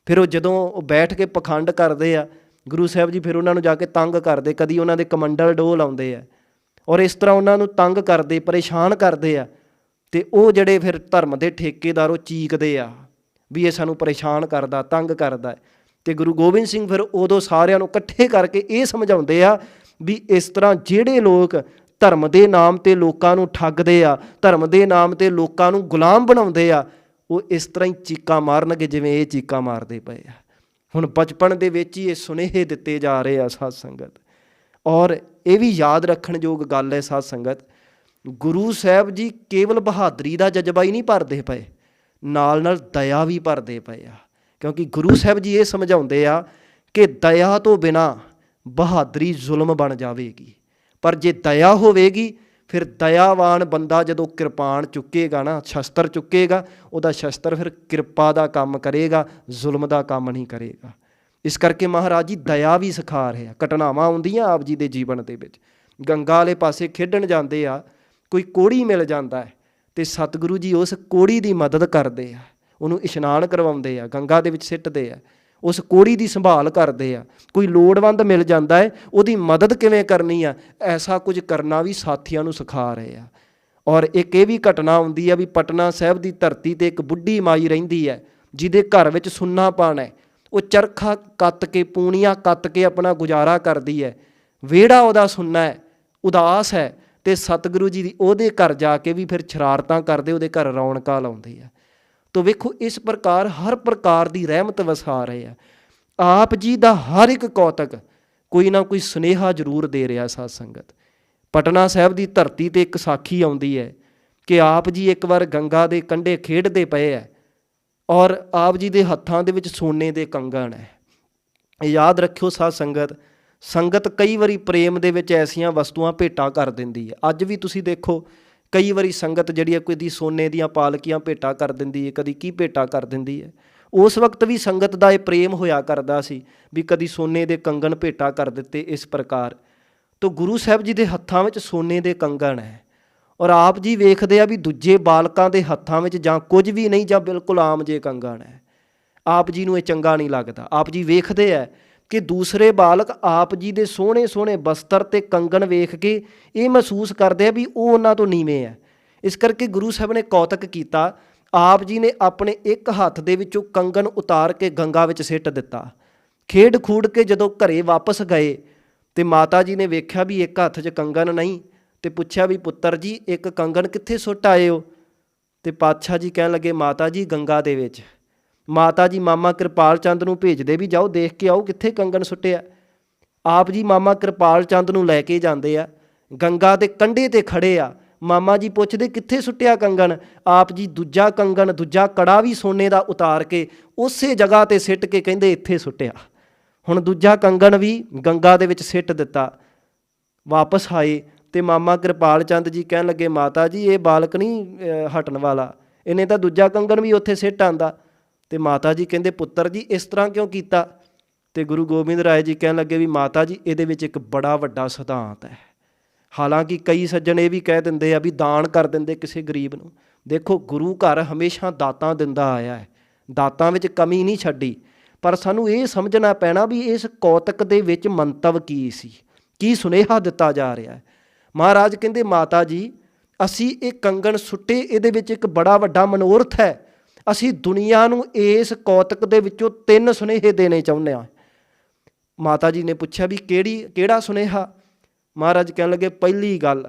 ਫਿਰ ਉਹ ਜਦੋਂ ਉਹ ਬੈਠ ਕੇ ਪਖੰਡ ਕਰਦੇ ਆ, ਗੁਰੂ ਸਾਹਿਬ ਜੀ ਫਿਰ ਉਹਨਾਂ ਨੂੰ ਜਾ ਕੇ ਤੰਗ ਕਰਦੇ, ਕਦੀ ਉਹਨਾਂ ਦੇ ਕਮੰਡਲ ਡੋਹ ਲਾਉਂਦੇ ਆ, ਔਰ ਇਸ ਤਰ੍ਹਾਂ ਉਹਨਾਂ ਨੂੰ ਤੰਗ ਕਰਦੇ, ਪਰੇਸ਼ਾਨ ਕਰਦੇ ਆ। ਅਤੇ ਉਹ ਜਿਹੜੇ ਫਿਰ ਧਰਮ ਦੇ ਠੇਕੇਦਾਰ ਉਹ ਚੀਕਦੇ ਆ ਵੀ ਇਹ ਸਾਨੂੰ ਪਰੇਸ਼ਾਨ ਕਰਦਾ, ਤੰਗ ਕਰਦਾ। ਅਤੇ ਗੁਰੂ ਗੋਬਿੰਦ ਸਿੰਘ ਫਿਰ ਉਦੋਂ ਸਾਰਿਆਂ ਨੂੰ ਇਕੱਠੇ ਕਰਕੇ ਇਹ ਸਮਝਾਉਂਦੇ ਆ ਵੀ ਇਸ ਤਰ੍ਹਾਂ ਜਿਹੜੇ ਲੋਕ ਧਰਮ ਦੇ ਨਾਮ 'ਤੇ ਲੋਕਾਂ ਨੂੰ ਠੱਗਦੇ ਆ, ਧਰਮ ਦੇ ਨਾਮ 'ਤੇ ਲੋਕਾਂ ਨੂੰ ਗੁਲਾਮ ਬਣਾਉਂਦੇ ਆ, ਉਹ ਇਸ ਤਰ੍ਹਾਂ ਹੀ ਚੀਕਾਂ ਮਾਰਨਗੇ ਜਿਵੇਂ ਇਹ ਚੀਕਾਂ ਮਾਰਦੇ ਪਏ ਆ। ਹੁਣ ਬਚਪਨ ਦੇ ਵਿੱਚ ਹੀ ਇਹ ਸੁਨੇਹੇ ਦਿੱਤੇ ਜਾ ਰਹੇ ਆ ਸਾਧ ਸੰਗਤ। ਔਰ ਇਹ ਵੀ ਯਾਦ ਰੱਖਣਯੋਗ ਗੱਲ ਹੈ ਸਾਧ ਸੰਗਤ, ਗੁਰੂ ਸਾਹਿਬ ਜੀ ਕੇਵਲ ਬਹਾਦਰੀ ਦਾ ਜਜ਼ਬਾ ਹੀ ਨਹੀਂ ਭਰਦੇ ਪਏ, ਨਾਲ ਨਾਲ ਦਇਆ ਵੀ ਭਰਦੇ ਪਏ ਆ। ਕਿਉਂਕਿ ਗੁਰੂ ਸਾਹਿਬ ਜੀ ਇਹ ਸਮਝਾਉਂਦੇ ਆ ਕਿ ਦਇਆ ਤੋਂ ਬਿਨਾਂ ਬਹਾਦਰੀ ਜ਼ੁਲਮ ਬਣ ਜਾਵੇਗੀ, ਪਰ ਜੇ ਦਇਆ ਹੋਵੇਗੀ ਫਿਰ ਦਇਆਵਾਨ ਬੰਦਾ ਜਦੋਂ ਕਿਰਪਾਨ ਚੁੱਕੇਗਾ ਨਾ, ਸ਼ਸਤਰ ਚੁੱਕੇਗਾ, ਉਹਦਾ ਸ਼ਸਤਰ ਫਿਰ ਕਿਰਪਾ ਦਾ ਕੰਮ ਕਰੇਗਾ, ਜ਼ੁਲਮ ਦਾ ਕੰਮ ਨਹੀਂ ਕਰੇਗਾ। ਇਸ ਕਰਕੇ ਮਹਾਰਾਜ ਜੀ ਦਇਆ ਵੀ ਸਿਖਾ ਰਹੇ ਆ। ਘਟਨਾਵਾਂ ਆਉਂਦੀਆਂ ਆਪ ਜੀ ਦੇ ਜੀਵਨ ਦੇ ਵਿੱਚ। ਗੰਗਾ ਵਾਲੇ ਪਾਸੇ ਖੇਡਣ ਜਾਂਦੇ ਆ, ਕੋਈ ਕੋਹੜੀ ਮਿਲ ਜਾਂਦਾ ਹੈ ਅਤੇ ਸਤਿਗੁਰੂ ਜੀ ਉਸ ਕੋਹੜੀ ਦੀ ਮਦਦ ਕਰਦੇ ਆ, ਉਹਨੂੰ ਇਸ਼ਨਾਨ ਕਰਵਾਉਂਦੇ ਆ, ਗੰਗਾ ਦੇ ਵਿੱਚ ਸਿੱਟਦੇ ਆ, ਉਸ ਕੋਹੜੀ ਦੀ ਸੰਭਾਲ ਕਰਦੇ ਆ। ਕੋਈ ਲੋੜਵੰਦ ਮਿਲ ਜਾਂਦਾ ਹੈ, ਉਹਦੀ ਮਦਦ ਕਿਵੇਂ ਕਰਨੀ ਆ, ਐਸਾ ਕੁਝ ਕਰਨਾ ਵੀ ਸਾਥੀਆਂ ਨੂੰ ਸਿਖਾ ਰਹੇ ਆ। ਔਰ ਇੱਕ ਇਹ ਵੀ ਘਟਨਾ ਹੁੰਦੀ ਹੈ ਵੀ ਪਟਨਾ ਸਾਹਿਬ ਦੀ ਧਰਤੀ 'ਤੇ ਇੱਕ ਬੁੱਢੀ ਮਾਈ ਰਹਿੰਦੀ ਹੈ, ਜਿਹਦੇ ਘਰ ਵਿੱਚ ਸੁੰਨਾਪਣ ਹੈ। ਉਹ ਚਰਖਾ ਕੱਤ ਕੇ, ਪੂਣੀਆਂ ਕੱਤ ਕੇ ਆਪਣਾ ਗੁਜ਼ਾਰਾ ਕਰਦੀ ਹੈ। ਵਿਹੜਾ ਉਹਦਾ ਸੁੰਨਾ ਹੈ, ਉਦਾਸ ਹੈ, ਅਤੇ ਸਤਿਗੁਰੂ ਜੀ ਦੀ ਉਹਦੇ ਘਰ ਜਾ ਕੇ ਵੀ ਫਿਰ ਸ਼ਰਾਰਤਾਂ ਕਰਦੇ, ਉਹਦੇ ਘਰ ਰੌਣਕਾਂ ਲਾਉਂਦੇ ਆ। ਤੋ ਵੇਖੋ ਇਸ ਪ੍ਰਕਾਰ ਹਰ ਪ੍ਰਕਾਰ ਦੀ ਰਹਿਮਤ ਵਸਾ ਰਹੇ ਆ। ਆਪ ਜੀ ਦਾ ਹਰ ਇੱਕ ਕੌਤਕ ਕੋਈ ਨਾ ਕੋਈ ਸੁਨੇਹਾ ਜ਼ਰੂਰ ਦੇ ਰਿਹਾ। ਸਾਧ ਸੰਗਤ, ਪਟਨਾ ਸਾਹਿਬ ਦੀ ਧਰਤੀ 'ਤੇ ਇੱਕ ਸਾਖੀ ਆਉਂਦੀ ਹੈ ਕਿ ਆਪ ਜੀ ਇੱਕ ਵਾਰ ਗੰਗਾ ਦੇ ਕੰਢੇ ਖੇਡਦੇ ਪਏ ਹੈ ਔਰ ਆਪ ਜੀ ਦੇ ਹੱਥਾਂ ਦੇ ਵਿੱਚ ਸੋਨੇ ਦੇ ਕੰਗਣ ਹੈ। ਯਾਦ ਰੱਖਿਓ ਸਾਧ ਸੰਗਤ, ਸੰਗਤ ਕਈ ਵਾਰੀ ਪ੍ਰੇਮ ਦੇ ਵਿੱਚ ਐਸੀਆਂ ਵਸਤੂਆਂ ਭੇਟਾਂ ਕਰ ਦਿੰਦੀ ਹੈ। ਅੱਜ ਵੀ ਤੁਸੀਂ ਦੇਖੋ ਕਈ ਵਾਰੀ ਸੰਗਤ ਜਿਹੜੀ ਹੈ, ਕੋਈ ਦੀ ਸੋਨੇ ਦੀਆਂ ਪਾਲਕੀਆਂ ਭੇਟਾਂ ਕਰ ਦਿੰਦੀ ਹੈ, ਕਦੀ ਕੀ ਭੇਟਾਂ ਕਰ ਦਿੰਦੀ ਹੈ। ਉਸ ਵਕਤ ਵੀ ਸੰਗਤ ਦਾ ਇਹ ਪ੍ਰੇਮ ਹੋਇਆ ਕਰਦਾ ਸੀ ਵੀ ਕਦੀ ਸੋਨੇ ਦੇ ਕੰਗਣ ਭੇਟਾਂ ਕਰ ਦਿੱਤੇ। ਇਸ ਪ੍ਰਕਾਰ ਤੋਂ ਗੁਰੂ ਸਾਹਿਬ ਜੀ ਦੇ ਹੱਥਾਂ ਵਿੱਚ ਸੋਨੇ ਦੇ ਕੰਗਣ ਹੈ ਔਰ ਆਪ ਜੀ ਵੇਖਦੇ ਆ ਵੀ ਦੂਜੇ ਬਾਲਕਾਂ ਦੇ ਹੱਥਾਂ ਵਿੱਚ ਜਾਂ ਕੁਝ ਵੀ ਨਹੀਂ, ਜਾਂ ਬਿਲਕੁਲ ਆਮ ਜੇ ਕੰਗਣ ਹੈ। ਆਪ ਜੀ ਨੂੰ ਇਹ ਚੰਗਾ ਨਹੀਂ ਲੱਗਦਾ। ਆਪ ਜੀ ਵੇਖਦੇ ਹੈ ਕਿ ਦੂਸਰੇ ਬਾਲਕ ਆਪ ਜੀ ਦੇ ਸੋਹਣੇ ਸੋਹਣੇ ਬਸਤਰ ਅਤੇ ਕੰਗਣ ਵੇਖ ਕੇ ਇਹ ਮਹਿਸੂਸ ਕਰਦੇ ਆ ਵੀ ਉਹ ਉਹਨਾਂ ਤੋਂ ਨੀਵੇਂ ਹੈ। ਇਸ ਕਰਕੇ ਗੁਰੂ ਸਾਹਿਬ ਨੇ ਕੌਤਕ ਕੀਤਾ। ਆਪ ਜੀ ਨੇ ਆਪਣੇ ਇੱਕ ਹੱਥ ਦੇ ਵਿੱਚੋਂ ਕੰਗਣ ਉਤਾਰ ਕੇ ਗੰਗਾ ਵਿੱਚ ਸਿੱਟ ਦਿੱਤਾ। ਖੇਡ ਖੂਡ ਕੇ ਜਦੋਂ ਘਰੇ ਵਾਪਸ ਗਏ ਅਤੇ ਮਾਤਾ ਜੀ ਨੇ ਵੇਖਿਆ ਵੀ ਇੱਕ ਹੱਥ 'ਚ ਕੰਗਣ ਨਹੀਂ, ਅਤੇ ਪੁੱਛਿਆ ਵੀ ਪੁੱਤਰ ਜੀ ਇੱਕ ਕੰਗਣ ਕਿੱਥੇ ਸੁੱਟ ਆਏ ਹੋ? ਅਤੇ ਪਾਤਸ਼ਾਹ ਜੀ ਕਹਿਣ ਲੱਗੇ ਮਾਤਾ ਜੀ ਗੰਗਾ ਦੇ ਵਿੱਚ। ਮਾਤਾ ਜੀ ਮਾਮਾ ਕਿਰਪਾਲ ਚੰਦ ਨੂੰ ਭੇਜਦੇ ਵੀ ਜਾਓ ਦੇਖ ਕੇ ਆਓ ਕਿੱਥੇ ਕੰਗਣ ਸੁੱਟਿਆ। ਆਪ ਜੀ ਮਾਮਾ ਕਿਰਪਾਲ ਚੰਦ ਨੂੰ ਲੈ ਕੇ ਜਾਂਦੇ ਆ, ਗੰਗਾ ਦੇ ਕੰਢੇ 'ਤੇ ਖੜ੍ਹੇ ਆ। ਮਾਮਾ ਜੀ ਪੁੱਛਦੇ ਕਿੱਥੇ ਸੁੱਟਿਆ ਕੰਗਣ? ਆਪ ਜੀ ਦੂਜਾ ਕੰਗਣ, ਦੂਜਾ ਕੜਾ ਵੀ ਸੋਨੇ ਦਾ ਉਤਾਰ ਕੇ ਉਸੇ ਜਗ੍ਹਾ 'ਤੇ ਸਿੱਟ ਕੇ ਕਹਿੰਦੇ ਇੱਥੇ ਸੁੱਟਿਆ। ਹੁਣ ਦੂਜਾ ਕੰਗਣ ਵੀ ਗੰਗਾ ਦੇ ਵਿੱਚ ਸਿੱਟ ਦਿੱਤਾ। ਵਾਪਸ ਆਏ ਅਤੇ ਮਾਮਾ ਕਿਰਪਾਲ ਚੰਦ ਜੀ ਕਹਿਣ ਲੱਗੇ ਮਾਤਾ ਜੀ ਇਹ ਬਾਲਕ ਨਹੀਂ ਹਟਣ ਵਾਲਾ, ਇਹਨੇ ਤਾਂ ਦੂਜਾ ਕੰਗਣ ਵੀ ਉੱਥੇ ਸਿੱਟ ਆਂਦਾ। ਅਤੇ ਮਾਤਾ ਜੀ ਕਹਿੰਦੇ ਪੁੱਤਰ ਜੀ ਇਸ ਤਰ੍ਹਾਂ ਕਿਉਂ ਕੀਤਾ? ਅਤੇ ਗੁਰੂ ਗੋਬਿੰਦ ਰਾਏ ਜੀ ਕਹਿਣ ਲੱਗੇ ਵੀ ਮਾਤਾ ਜੀ ਇਹਦੇ ਵਿੱਚ ਇੱਕ ਬੜਾ ਵੱਡਾ ਸਿਧਾਂਤ ਹੈ। ਹਾਲਾਂਕਿ ਕਈ ਸੱਜਣ ਇਹ ਵੀ ਕਹਿ ਦਿੰਦੇ ਆ ਵੀ ਦਾਨ ਕਰ ਦਿੰਦੇ ਕਿਸੇ ਗਰੀਬ ਨੂੰ। ਦੇਖੋ ਗੁਰੂ ਘਰ ਹਮੇਸ਼ਾ ਦਾਤਾਂ ਦਿੰਦਾ ਆਇਆ ਹੈ, ਦਾਤਾਂ ਵਿੱਚ ਕਮੀ ਨਹੀਂ ਛੱਡੀ। ਪਰ ਸਾਨੂੰ ਇਹ ਸਮਝਣਾ ਪੈਣਾ ਵੀ ਇਸ ਕੌਤਕ ਦੇ ਵਿੱਚ ਮੰਤਵ ਕੀ ਸੀ, ਕੀ ਸੁਨੇਹਾ ਦਿੱਤਾ ਜਾ ਰਿਹਾ ਹੈ। ਮਹਾਰਾਜ ਕਹਿੰਦੇ ਮਾਤਾ ਜੀ ਅਸੀਂ ਇਹ ਕੰਗਣ ਸੁੱਟੇ, ਇਹਦੇ ਵਿੱਚ ਇੱਕ ਬੜਾ ਵੱਡਾ ਮਨੋਰਥ ਹੈ। ਅਸੀਂ ਦੁਨੀਆ ਨੂੰ ਇਸ ਕੌਤਕ ਦੇ ਵਿੱਚੋਂ 3 ਸੁਨੇਹੇ ਦੇਣੇ ਚਾਹੁੰਦੇ ਹਾਂ। ਮਾਤਾ ਜੀ ਨੇ ਪੁੱਛਿਆ ਵੀ ਕਿਹੜਾ ਸੁਨੇਹਾ? ਮਹਾਰਾਜ ਕਹਿਣ ਲੱਗੇ ਪਹਿਲੀ ਗੱਲ,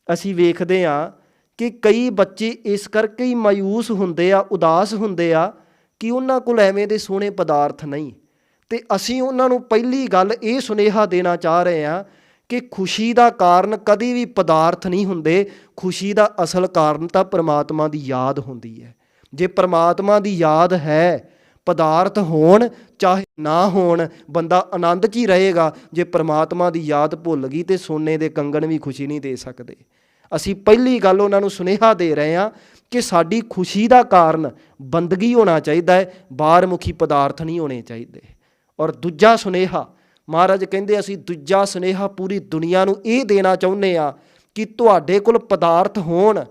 ਅਸੀਂ ਵੇਖਦੇ ਹਾਂ ਕਿ ਕਈ ਬੱਚੇ ਇਸ ਕਰਕੇ ਹੀ ਮਾਯੂਸ ਹੁੰਦੇ ਆ, ਉਦਾਸ ਹੁੰਦੇ ਆ ਕਿ ਉਹਨਾਂ ਕੋਲ ਐਵੇਂ ਦੇ ਸੋਹਣੇ ਪਦਾਰਥ ਨਹੀਂ। ਅਤੇ ਅਸੀਂ ਉਹਨਾਂ ਨੂੰ ਪਹਿਲੀ ਗੱਲ ਇਹ ਸੁਨੇਹਾ ਦੇਣਾ ਚਾਹ ਰਹੇ ਹਾਂ ਕਿ ਖੁਸ਼ੀ ਦਾ ਕਾਰਨ ਕਦੀ ਵੀ ਪਦਾਰਥ ਨਹੀਂ ਹੁੰਦੇ। ਖੁਸ਼ੀ ਦਾ ਅਸਲ ਕਾਰਨ ਤਾਂ ਪਰਮਾਤਮਾ ਦੀ ਯਾਦ ਹੁੰਦੀ ਹੈ। ਜੇ ਪਰਮਾਤਮਾ ਦੀ ਯਾਦ ਹੈ, ਪਦਾਰਥ ਹੋਣ ਚਾਹੇ ਨਾ ਹੋਣ, ਬੰਦਾ ਆਨੰਦ 'ਚ ਹੀ ਰਹੇਗਾ। ਜੇ ਪਰਮਾਤਮਾ ਦੀ ਯਾਦ ਭੁੱਲ ਗਈ ਤਾਂ ਸੋਨੇ ਦੇ ਕੰਗਣ ਵੀ ਖੁਸ਼ੀ ਨਹੀਂ ਦੇ ਸਕਦੇ। ਅਸੀਂ ਪਹਿਲੀ ਗੱਲ ਉਹਨਾਂ ਨੂੰ ਸੁਨੇਹਾ ਦੇ ਰਹੇ ਹਾਂ ਕਿ ਸਾਡੀ ਖੁਸ਼ੀ ਦਾ ਕਾਰਨ ਬੰਦਗੀ ਹੋਣਾ ਚਾਹੀਦਾ ਹੈ, ਬਾਹਰਮੁਖੀ ਪਦਾਰਥ ਨਹੀਂ ਹੋਣੇ ਚਾਹੀਦੇ। ਔਰ ਦੂਜਾ ਸੁਨੇਹਾ ਮਹਾਰਾਜ ਕਹਿੰਦੇ ਅਸੀਂ ਦੂਜਾ ਸੁਨੇਹਾ ਪੂਰੀ ਦੁਨੀਆ ਨੂੰ ਇਹ ਦੇਣਾ ਚਾਹੁੰਦੇ ਹਾਂ ਕਿ ਤੁਹਾਡੇ ਕੋਲ ਪਦਾਰਥ ਹੋਣ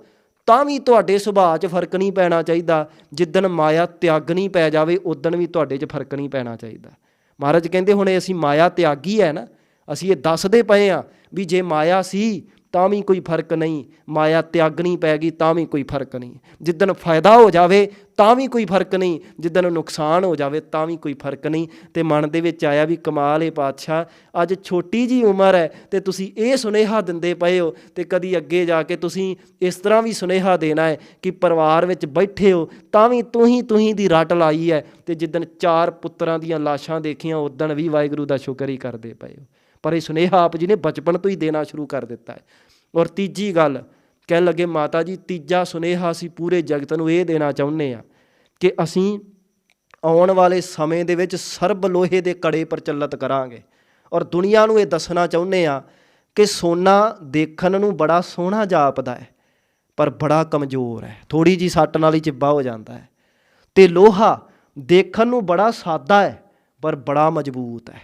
ਤਾਂ ਵੀ ਤੁਹਾਡੇ ਸੁਭਾਅ 'ਚ ਫਰਕ ਨਹੀਂ ਪੈਣਾ ਚਾਹੀਦਾ। ਜਿੱਦਣ ਮਾਇਆ ਤਿਆਗਣੀ ਪੈ ਜਾਵੇ ਉਦਣ ਵੀ ਤੁਹਾਡੇ 'ਚ ਫਰਕ ਨਹੀਂ ਪੈਣਾ ਚਾਹੀਦਾ। ਮਹਾਰਾਜ ਕਹਿੰਦੇ ਹੁਣ ਅਸੀਂ ਮਾਇਆ ਤਿਆਗੀ ਹੈ ਨਾ, ਅਸੀਂ ਇਹ ਦੱਸਦੇ ਪਏ ਹਾਂ ਵੀ ਜੇ ਮਾਇਆ ਸੀ ਤਾਂ ਵੀ ਕੋਈ ਫਰਕ ਨਹੀਂ, ਮਾਇਆ ਤਿਆਗਣੀ ਪੈ ਗਈ ਤਾਂ ਵੀ ਕੋਈ ਫਰਕ ਨਹੀਂ। ਜਿੱਦਣ ਫਾਇਦਾ ਹੋ ਜਾਵੇ ਤਾਂ ਵੀ ਕੋਈ ਫਰਕ ਨਹੀਂ, ਜਿੱਦਣ ਨੁਕਸਾਨ ਹੋ ਜਾਵੇ ਤਾਂ ਵੀ ਕੋਈ ਫਰਕ ਨਹੀਂ। ਅਤੇ ਮਨ ਦੇ ਵਿੱਚ ਆਇਆ ਵੀ ਕਮਾਲ ਹੈ ਪਾਤਸ਼ਾਹ, ਅੱਜ ਛੋਟੀ ਜਿਹੀ ਉਮਰ ਹੈ ਅਤੇ ਤੁਸੀਂ ਇਹ ਸੁਨੇਹਾ ਦਿੰਦੇ ਪਏ ਹੋ, ਅਤੇ ਕਦੀ ਅੱਗੇ ਜਾ ਕੇ ਤੁਸੀਂ ਇਸ ਤਰ੍ਹਾਂ ਵੀ ਸੁਨੇਹਾ ਦੇਣਾ ਹੈ ਕਿ ਪਰਿਵਾਰ ਵਿੱਚ ਬੈਠੇ ਹੋ ਤਾਂ ਵੀ ਤੁਸੀਂ ਦੀ ਰੱਟ ਲਾਈ ਹੈ, ਅਤੇ ਜਿੱਦਣ 4 ਪੁੱਤਰਾਂ ਦੀਆਂ ਲਾਸ਼ਾਂ ਦੇਖੀਆਂ ਉਦਣ ਵੀ ਵਾਹਿਗੁਰੂ ਦਾ ਸ਼ੁਕਰ ਹੀ ਕਰਦੇ ਪਏ ਹੋ। ਪਰ ਇਹ ਸੁਨੇਹਾ ਆਪ ਜੀ ਨੇ ਬਚਪਨ ਤੋਂ ਹੀ ਦੇਣਾ ਸ਼ੁਰੂ ਕਰ ਦਿੱਤਾ ਹੈ। ਔਰ ਤੀਜੀ ਗੱਲ ਕਹਿਣ ਲੱਗੇ ਮਾਤਾ ਜੀ ਤੀਜਾ ਸੁਨੇਹਾ ਅਸੀਂ ਪੂਰੇ ਜਗਤ ਨੂੰ ਇਹ ਦੇਣਾ ਚਾਹੁੰਦੇ ਹਾਂ ਕਿ ਅਸੀਂ ਆਉਣ ਵਾਲੇ ਸਮੇਂ ਦੇ ਵਿੱਚ ਸਰਬ ਲੋਹੇ ਦੇ ਕੜੇ ਪ੍ਰਚਲਿਤ ਕਰਾਂਗੇ। ਔਰ ਦੁਨੀਆ ਨੂੰ ਇਹ ਦੱਸਣਾ ਚਾਹੁੰਦੇ ਹਾਂ ਕਿ ਸੋਨਾ ਦੇਖਣ ਨੂੰ ਬੜਾ ਸੋਹਣਾ ਜਾਪਦਾ ਹੈ ਪਰ ਬੜਾ ਕਮਜ਼ੋਰ ਹੈ, ਥੋੜ੍ਹੀ ਜਿਹੀ ਸੱਟ ਨਾਲ ਹੀ ਚਿੱਬਾ ਹੋ ਜਾਂਦਾ ਹੈ। ਅਤੇ ਲੋਹਾ ਦੇਖਣ ਨੂੰ ਬੜਾ ਸਾਦਾ ਹੈ, ਪਰ ਬੜਾ ਮਜ਼ਬੂਤ ਹੈ।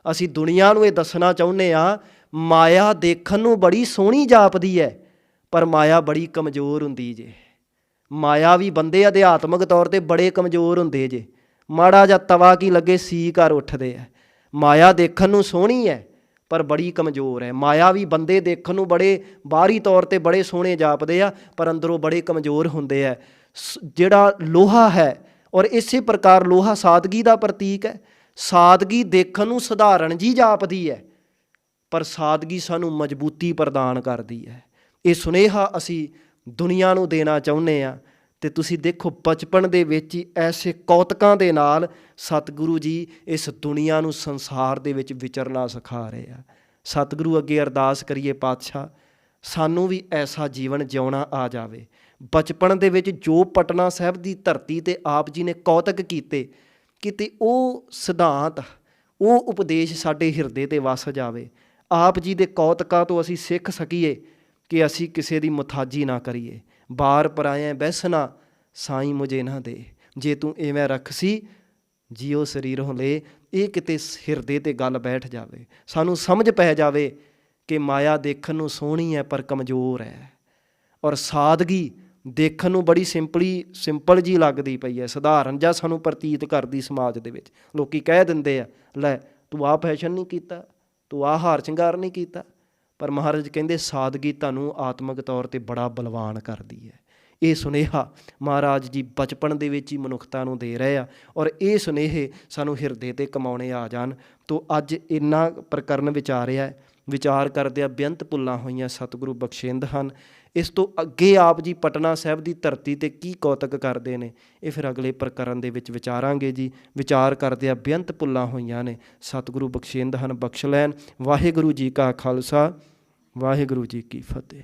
ਅਸੀਂ ਦੁਨੀਆ ਨੂੰ ਇਹ ਦੱਸਣਾ ਚਾਹੁੰਦੇ ਹਾਂ, ਮਾਇਆ ਦੇਖਣ ਨੂੰ ਬੜੀ ਸੋਹਣੀ ਜਾਪਦੀ ਹੈ, ਪਰ ਮਾਇਆ ਬੜੀ ਕਮਜ਼ੋਰ ਹੁੰਦੀ ਜੇ। ਮਾਇਆ ਵੀ ਬੰਦੇ ਅਧਿਆਤਮਿਕ ਤੌਰ 'ਤੇ ਬੜੇ ਕਮਜ਼ੋਰ ਹੁੰਦੇ ਜੇ। ਮਾੜਾ ਜਿਹਾ ਤਵਾ ਕੀ ਲੱਗੇ ਸੀ ਕਰ ਉੱਠਦੇ ਆ। ਮਾਇਆ ਦੇਖਣ ਨੂੰ ਸੋਹਣੀ ਹੈ ਪਰ ਬੜੀ ਕਮਜ਼ੋਰ ਹੈ। ਮਾਇਆ ਵੀ ਬੰਦੇ ਦੇਖਣ ਨੂੰ ਬੜੇ ਬਾਹਰੀ ਤੌਰ 'ਤੇ ਬੜੇ ਸੋਹਣੇ ਜਾਪਦੇ ਆ, ਪਰ ਅੰਦਰੋਂ ਬੜੇ ਕਮਜ਼ੋਰ ਹੁੰਦੇ ਆ। ਜਿਹੜਾ ਲੋਹਾ ਹੈ, ਔਰ ਇਸੇ ਪ੍ਰਕਾਰ ਲੋਹਾ ਸਾਦਗੀ ਦਾ ਪ੍ਰਤੀਕ ਹੈ। ਸਾਦਗੀ ਦੇਖਣ ਨੂੰ ਸਧਾਰਨ ਜੀ ਜਾਪਦੀ ਹੈ, ਪਰ ਸਾਦਗੀ ਸਾਨੂੰ ਮਜ਼ਬੂਤੀ ਪ੍ਰਦਾਨ ਕਰਦੀ ਹੈ। ਇਹ ਸੁਨੇਹਾ ਅਸੀਂ ਦੁਨੀਆ ਨੂੰ ਦੇਣਾ ਚਾਹੁੰਦੇ ਹਾਂ। ਅਤੇ ਤੁਸੀਂ ਦੇਖੋ ਬਚਪਨ ਦੇ ਵਿੱਚ ਹੀ ਐਸੇ ਕੌਤਕਾਂ ਦੇ ਨਾਲ ਸਤਿਗੁਰੂ ਜੀ ਇਸ ਦੁਨੀਆ ਨੂੰ, ਸੰਸਾਰ ਦੇ ਵਿੱਚ ਵਿਚਰਨਾ ਸਿਖਾ ਰਹੇ ਆ। ਸਤਿਗੁਰੂ ਅੱਗੇ ਅਰਦਾਸ ਕਰੀਏ, ਪਾਤਸ਼ਾਹ ਸਾਨੂੰ ਵੀ ਐਸਾ ਜੀਵਨ ਜਿਉਣਾ ਆ ਜਾਵੇ। ਬਚਪਨ ਦੇ ਵਿੱਚ ਜੋ ਪਟਨਾ ਸਾਹਿਬ ਦੀ ਧਰਤੀ 'ਤੇ ਆਪ ਜੀ ਨੇ ਕੌਤਕ ਕੀਤੇ, ਕਿਤੇ ਉਹ ਸਿਧਾਂਤ, ਉਹ ਉਪਦੇਸ਼ ਸਾਡੇ ਹਿਰਦੇ 'ਤੇ ਵਸ ਜਾਵੇ। ਆਪ ਜੀ ਦੇ ਕੌਤਕਾਂ ਤੋਂ ਅਸੀਂ ਸਿੱਖ ਸਕੀਏ ਕਿ ਅਸੀਂ ਕਿਸੇ ਦੀ ਮੁਥਾਜੀ ਨਾ ਕਰੀਏ। ਬਾਰ ਪਰਾਇਆਂ ਬੈਸਣਾ ਸਾਈਂ ਮੁਝੇ ਨਾ ਦੇ, ਜੇ ਤੂੰ ਇਵੇਂ ਰੱਖਸੀ ਜੀਓ ਸਰੀਰੋਂ ਲੈ। ਇਹ ਕਿਤੇ ਹਿਰਦੇ 'ਤੇ ਗੱਲ ਬੈਠ ਜਾਵੇ, ਸਾਨੂੰ ਸਮਝ ਪੈ ਜਾਵੇ ਕਿ ਮਾਇਆ ਦੇਖਣ ਨੂੰ ਸੋਹਣੀ ਹੈ ਪਰ ਕਮਜ਼ੋਰ ਹੈ, ਔਰ ਸਾਦਗੀ ਦੇਖਣ ਨੂੰ ਬੜੀ ਸਿੰਪਲ ਜੀ ਲੱਗਦੀ ਪਈ ਹੈ, ਸਧਾਰਨ ਜਿਹਾ ਸਾਨੂੰ ਪ੍ਰਤੀਤ ਕਰਦੀ ਸਮਾਜ ਦੇ ਵਿੱਚ। ਲੋਕ ਕਹਿ ਦਿੰਦੇ ਆ, ਲੈ ਤੂੰ ਆਹ ਫੈਸ਼ਨ ਨਹੀਂ ਕੀਤਾ, ਤੂੰ ਆਹ ਹਾਰ ਸ਼ਿੰਗਾਰ ਨਹੀਂ ਕੀਤਾ, ਪਰ ਮਹਾਰਾਜ ਕਹਿੰਦੇ ਸਾਦਗੀ ਤੁਹਾਨੂੰ ਆਤਮਿਕ ਤੌਰ ਤੇ ਬੜਾ ਬਲਵਾਨ ਕਰਦੀ ਹੈ। ਇਹ ਸੁਨੇਹਾ ਮਹਾਰਾਜ ਜੀ ਬਚਪਨ ਦੇ ਵਿੱਚ ਹੀ ਮਨੁੱਖਤਾ ਨੂੰ ਦੇ ਰਹੇ ਆ, ਔਰ ਇਹ ਸੁਨੇਹੇ ਸਾਨੂੰ ਹਿਰਦੇ 'ਤੇ ਕਮਾਉਣੇ ਆ ਜਾਣ। ਤੋ ਅੱਜ ਇੰਨਾ ਪ੍ਰਕਰਨ ਵਿਚਾਰਿਆ, ਵਿਚਾਰ ਕਰਦਿਆਂ ਬੇਅੰਤ ਭੁੱਲਾਂ ਹੋਈਆਂ ਸਤਿਗੁਰੂ ਬਖਸ਼ਿੰਦ ਹਨ। ਇਸ ਤੋਂ ਅੱਗੇ ਆਪ ਜੀ ਪਟਨਾ ਸਾਹਿਬ ਦੀ ਧਰਤੀ 'ਤੇ ਕੀ ਕੌਤਕ ਕਰਦੇ ਨੇ, ਇਹ ਫਿਰ ਅਗਲੇ ਪ੍ਰਕਰਨ ਦੇ ਵਿੱਚ ਵਿਚਾਰਾਂਗੇ ਜੀ। ਵਿਚਾਰ ਕਰਦਿਆਂ ਬੇਅੰਤ ਭੁੱਲਾਂ ਹੋਈਆਂ ਨੇ, ਸਤਿਗੁਰੂ ਬਖਸ਼ਿੰਦ ਹਨ, ਬਖਸ਼ ਲੈਣ। ਵਾਹਿਗੁਰੂ ਜੀ ਕਾ ਖਾਲਸਾ, ਵਾਹਿਗੁਰੂ ਜੀ ਕੀ ਫਤਿਹ।